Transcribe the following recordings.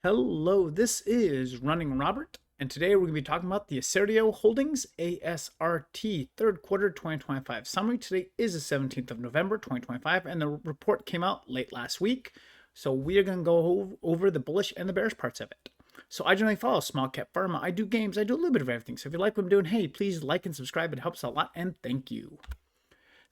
Hello, this is Running Robert, and today we're going to be talking about the Assertio Holdings ASRT third quarter 2025 summary. Today is the 17th of November 2025, and the report came out late last week. So we are going to go over the bullish and the bearish parts of it. So I generally follow Small Cap Pharma. I do games, I do a little bit of everything. So if you like what I'm doing, hey, please like and subscribe. It helps a lot, and thank you.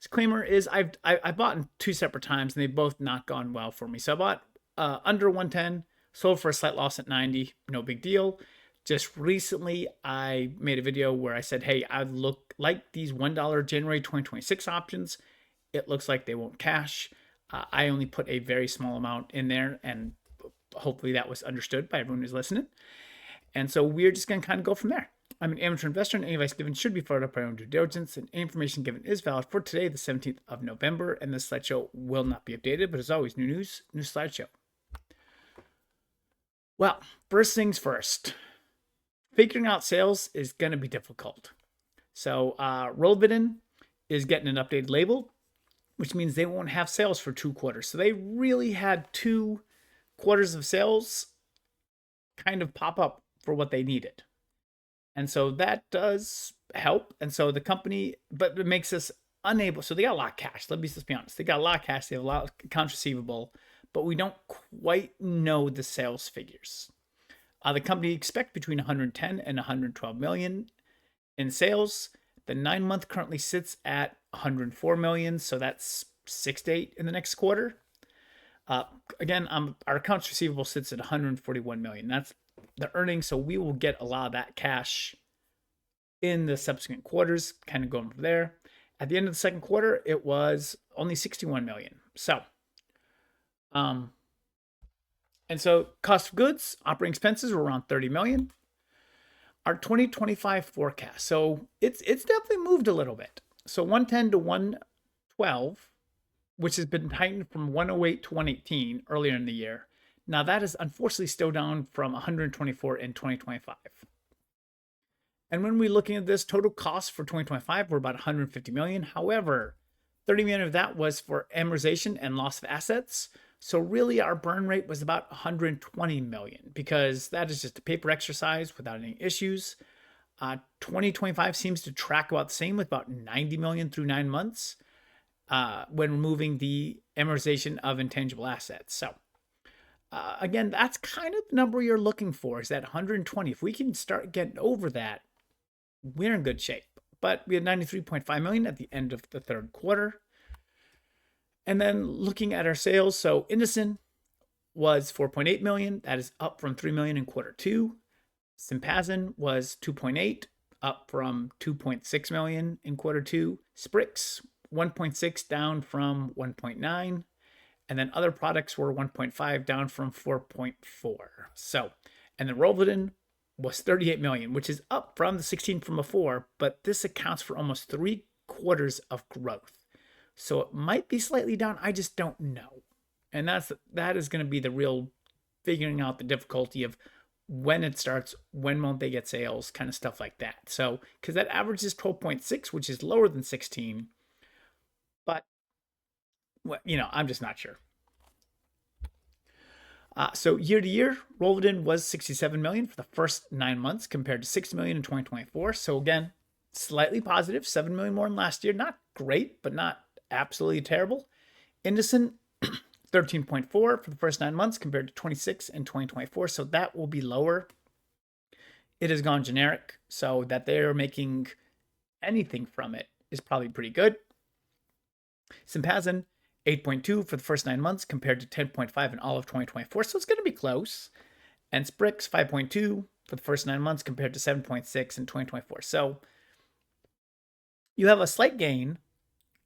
Disclaimer is I bought in two separate times, and they've both not gone well for me. So I bought under 110. Sold for a slight loss at 90, no big deal. Just recently, I made a video where I said, hey, I look like these $1 January 2026 options. It looks like they won't cash. I only put a very small amount in there, and hopefully that was understood by everyone who's listening. And so we're just going to kind of go from there. I'm an amateur investor, and any advice given should be followed up by your own due diligence, and any information given is valid for today, the 17th of November, and this slideshow will not be updated, but as always, new news, new slideshow. Well, first things first, figuring out sales is going to be difficult. So Rolvedin is getting an updated label, which means they won't have sales for 2 quarters. So they really had 2 quarters of sales kind of pop up for what they needed. And so that does help. And so the company, but it makes us unable. So they got a lot of cash. Let's be honest. They got a lot of cash. They have a lot of accounts receivable, but we don't quite know the sales figures. The company expects between 110 and 112 million in sales. The 9-month currently sits at 104 million, so that's 6 to 8 in the next quarter. Again, our accounts receivable sits at 141 million. That's the earnings, so we will get a lot of that cash in the subsequent quarters, kind of going from there. At the end of the second quarter, it was only 61 million. So, and so cost of goods, operating expenses were around 30 million. Our 2025 forecast. So it's definitely moved a little bit. So 110 to 112, which has been tightened from 108 to 118 earlier in the year. Now that is unfortunately still down from 124 in 2025. And when we're looking at this, total costs for 2025 were about 150 million. However, 30 million of that was for amortization and loss of assets. So really our burn rate was about 120 million because that is just a paper exercise without any issues. 2025 seems to track about the same with about 90 million through 9 months when removing the amortization of intangible assets. So again, that's kind of the number you're looking for is that 120. If we can start getting over that, we're in good shape. But we had 93.5 million at the end of the third quarter. And then looking at our sales, so Indocin was 4.8 million. That is up from 3 million in quarter 2. Sympazan was 2.8, up from 2.6 million in quarter 2. Sprix 1.6, down from 1.9. And then other products were 1.5, down from 4.4. So, and the Rolvedin was 38 million, which is up from the 16 from before, but this accounts for almost 3 quarters of growth. So it might be slightly down. I just don't know. And that is going to be the real figuring out the difficulty of when it starts, when won't they get sales, kind of stuff like that. So, because that average is 12.6, which is lower than 16. But, well, I'm just not sure. So year to year, Rolvedin was 67 million for the first 9 months compared to 6 million in 2024. So again, slightly positive, 7 million more than last year. Not great, but not absolutely terrible. Indocin 13.4 for the first 9 months compared to 26 in 2024. So that will be lower. It has gone generic, so that they're making anything from it is probably pretty good. Sympazan 8.2 for the first 9 months compared to 10.5 in all of 2024. So it's going to be close. And Sprix 5.2 for the first 9 months compared to 7.6 in 2024. So you have a slight gain,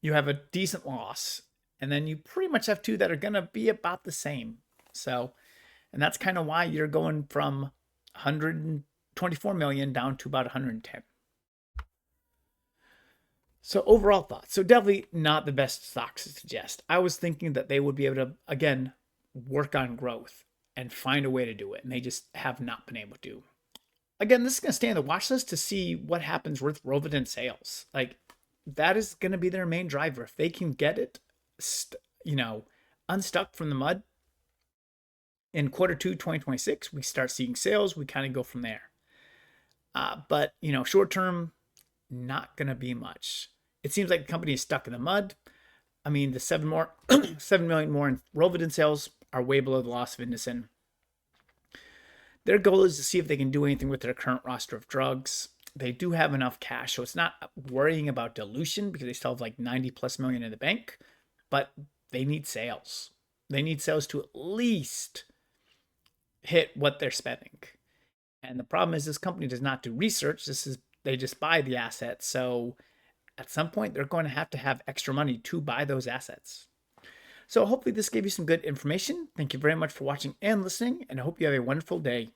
you have a decent loss, and then you pretty much have 2 that are going to be about the same. So, and that's kind of why you're going from 124 million down to about 110. So overall thoughts. So definitely not the best stocks to suggest. I was thinking that they would be able to, again, work on growth and find a way to do it. And they just have not been able to. Again, this is going to stay on the watch list to see what happens with Rolvedin sales. Like, that is going to be their main driver. If they can get it, unstuck from the mud, in quarter two 2026, we start seeing sales. We kind of go from there. But short term, not gonna be much. It seems like the company is stuck in the mud. I mean, the 7 million more in Rovidin sales are way below the loss of Indocin. Their goal is to see if they can do anything with their current roster of drugs. They do have enough cash, so it's not worrying about dilution because they still have like 90 plus million in the bank, but they need sales. They need sales to at least hit what they're spending. And the problem is this company does not do research. They just buy the assets. So at some point, they're going to have extra money to buy those assets. So hopefully this gave you some good information. Thank you very much for watching and listening, and I hope you have a wonderful day.